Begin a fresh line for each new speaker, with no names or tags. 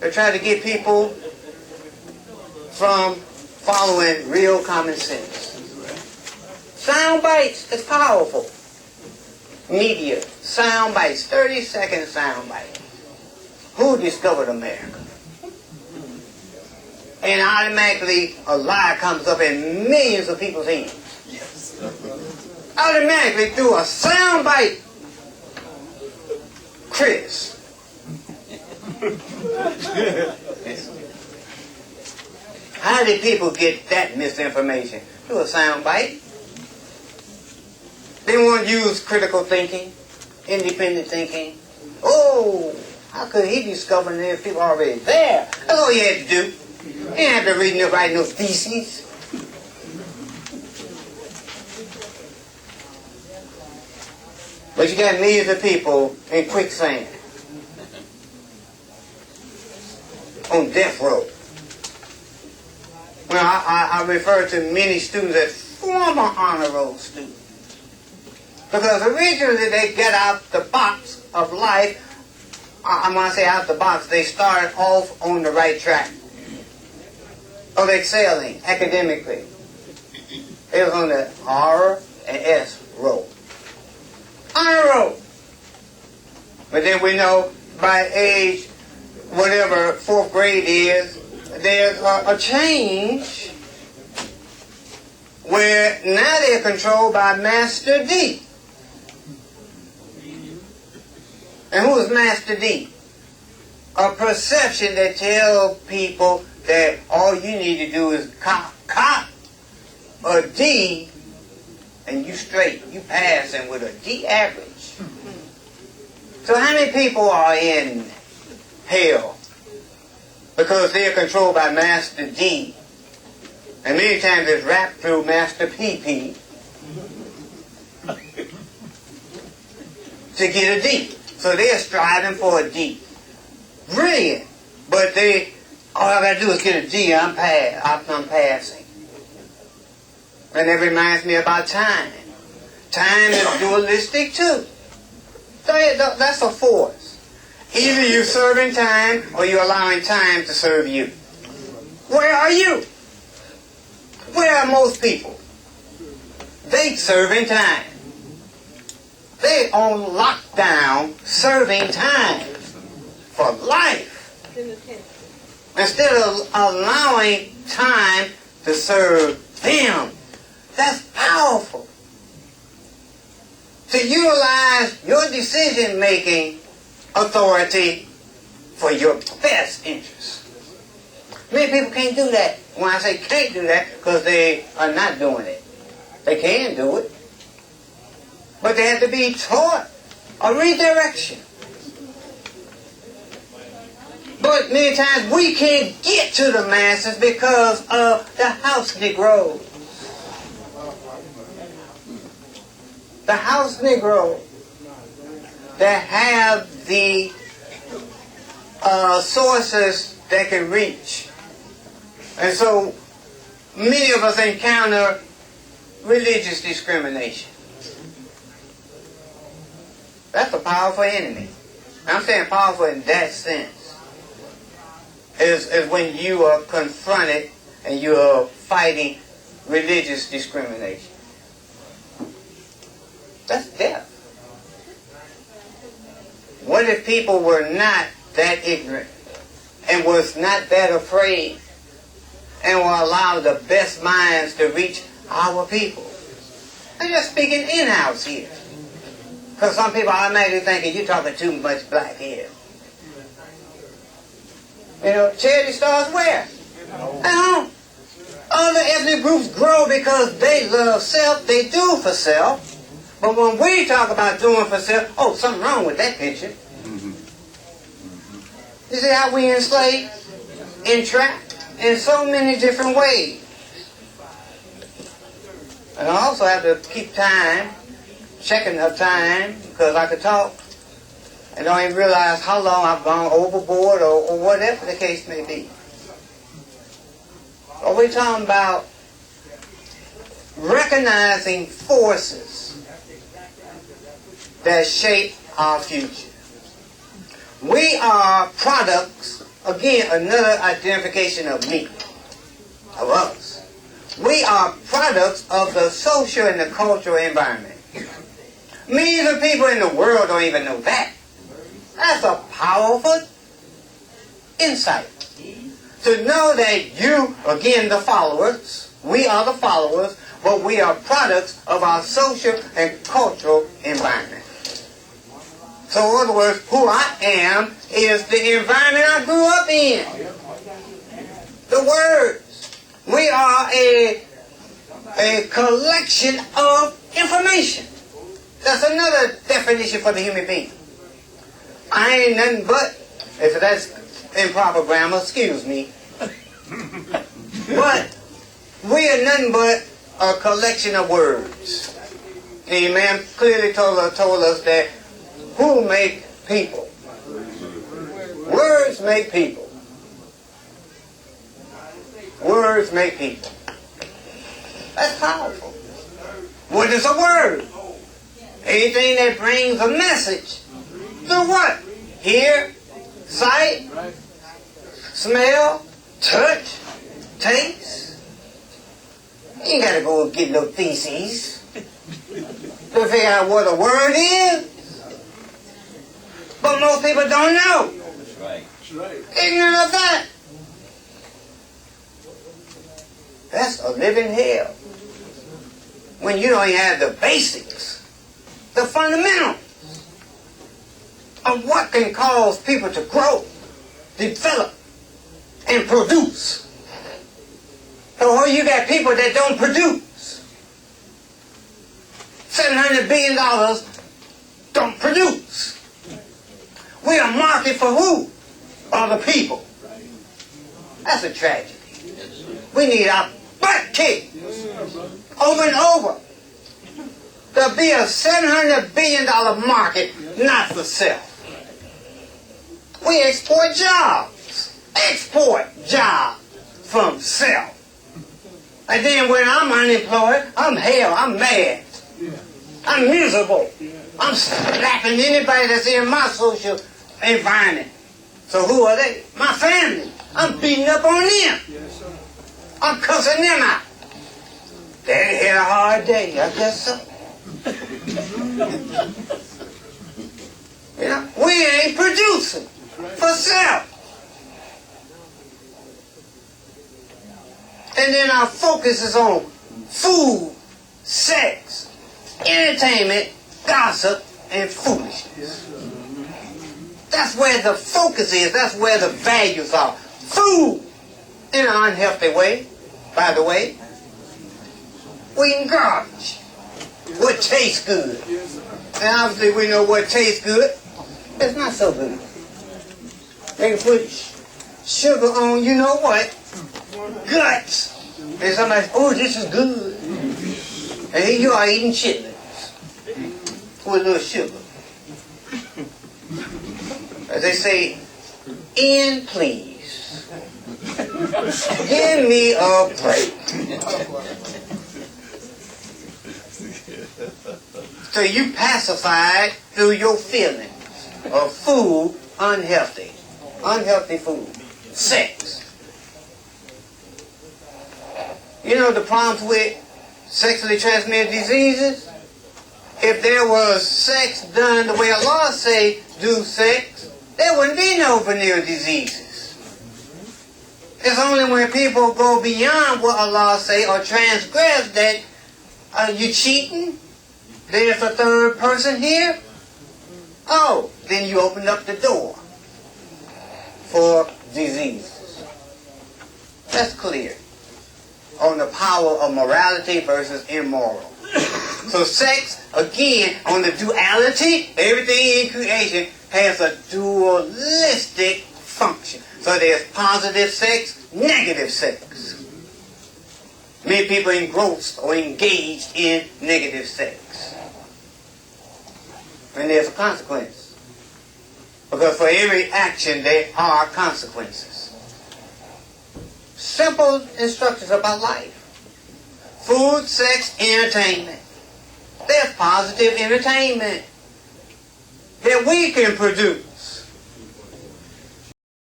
to try to get people from following real common sense. Sound bites is powerful. Media, sound bites, 30-second sound bites. Who discovered America? And automatically a lie comes up in millions of people's heads. Yes. Automatically through a sound bite. Chris. How did people get that misinformation? Through a sound bite. They won't use critical thinking, independent thinking. Oh, how could he discover that if people are already there? That's all he had to do. He didn't have to read no, write no theses. But you got millions of people in quicksand. On death row. Well, I refer to many students as former honor roll students. Because originally they get out the box of life. I want to say out the box, they started off on the right track of excelling academically. It was on the R and S roll. Honor roll. But then we know by age, whatever 4th grade is, there's a change where now they're controlled by Master D. And who is Master D? A perception that tells people that all you need to do is cop a D and you straight, you passing with a D average. So how many people are in hell because they're controlled by Master D? And many times it's wrapped through Master PP to get a D. So they're striving for a D. Brilliant. But all I gotta do is get a D, I'm passing. And that reminds me about time. Time is dualistic too. So that's a force. Either you're serving time or you're allowing time to serve you. Where are you? Where are most people? They serving time. They on lockdown serving time for life. Instead of allowing time to serve them. That's powerful. To utilize your decision-making authority for your best interest. Many people can't do that. When I say can't do that, because they are not doing it. They can do it. But they have to be taught a redirection. But many times we can't get to the masses because of the house Negroes. The house Negroes that have the sources that can reach. And so many of us encounter religious discrimination. That's a powerful enemy. I'm saying powerful in that sense. Is when you are confronted and you are fighting religious discrimination. That's death. What if people were not that ignorant and was not that afraid and will allow the best minds to reach our people? I'm just speaking in-house here. Because some people are automatically thinking you're talking too much black here. You know, charity starts where? At home. Other ethnic groups grow because they love self, they do for self. But when we talk about doing for self, oh, something wrong with that picture. You see how we enslave, entrap, in so many different ways. And I also have to keep time, checking the time, because I could talk and don't even realize how long I've gone overboard or whatever the case may be. So we're talking about recognizing forces that shape our future. We are products again, another identification of me, of us. We are products of the social and the cultural environment. Millions of people in the world don't even know that. That's a powerful insight. To know that you, again, the followers, we are the followers, but we are products of our social and cultural environment. So in other words, who I am is the environment I grew up in. The words. We are a collection of information. That's another definition for the human being. I ain't nothing but, if that's improper grammar, excuse me. But we are nothing but a collection of words. Amen. Clearly told us that who make people? Words make people. Words make people. That's powerful. What is a word? Anything that brings a message. Through what? Hear, sight, smell, touch, taste. You ain't got to go get no theses to figure out what a word is. But most people don't know.
That's right.
Ignorant of that. That's a living hell. When you don't even have the basics, the fundamentals of what can cause people to grow, develop, and produce. So you got people that don't produce. $700 billion don't produce. We are market for who? Other people. That's a tragedy. We need our butt kicked over and over. There'll be a $700 billion market, not for self. We export jobs. Export jobs from self. And then when I'm unemployed, I'm hell, I'm mad. I'm miserable. I'm slapping anybody that's in my social environment. So who are they? My family. I'm beating up on them. I'm cussing them out. They had a hard day, I guess so. You know, we ain't producing for self. And then our focus is on food, sex, entertainment, gossip, and foolishness. That's where the focus is. That's where the values are. Food, in an unhealthy way, by the way. We eating garbage. What tastes good. And obviously we know what tastes good. It's not so good. They can put sugar on, you know what? Guts. And somebody, oh, this is good. And here you are eating chitlins with a little sugar. As they say, in please. Give me a break. So you pacified through your feelings of food, unhealthy. Unhealthy food. Sex. You know the problems with sexually transmitted diseases? If there was sex done the way Allah say do sex, there wouldn't be no venereal diseases. It's only when people go beyond what Allah say or transgress that you cheating. There's a third person here. Oh, then you open up the door for diseases. That's clear on the power of morality versus immoral. So sex, again, on the duality, everything in creation has a dualistic function. So there's positive sex, negative sex. Many people engrossed or engaged in negative sex. And there's a consequence. Because for every action there are consequences. Simple instructions about life. Food, sex, entertainment. There's positive entertainment that we can produce.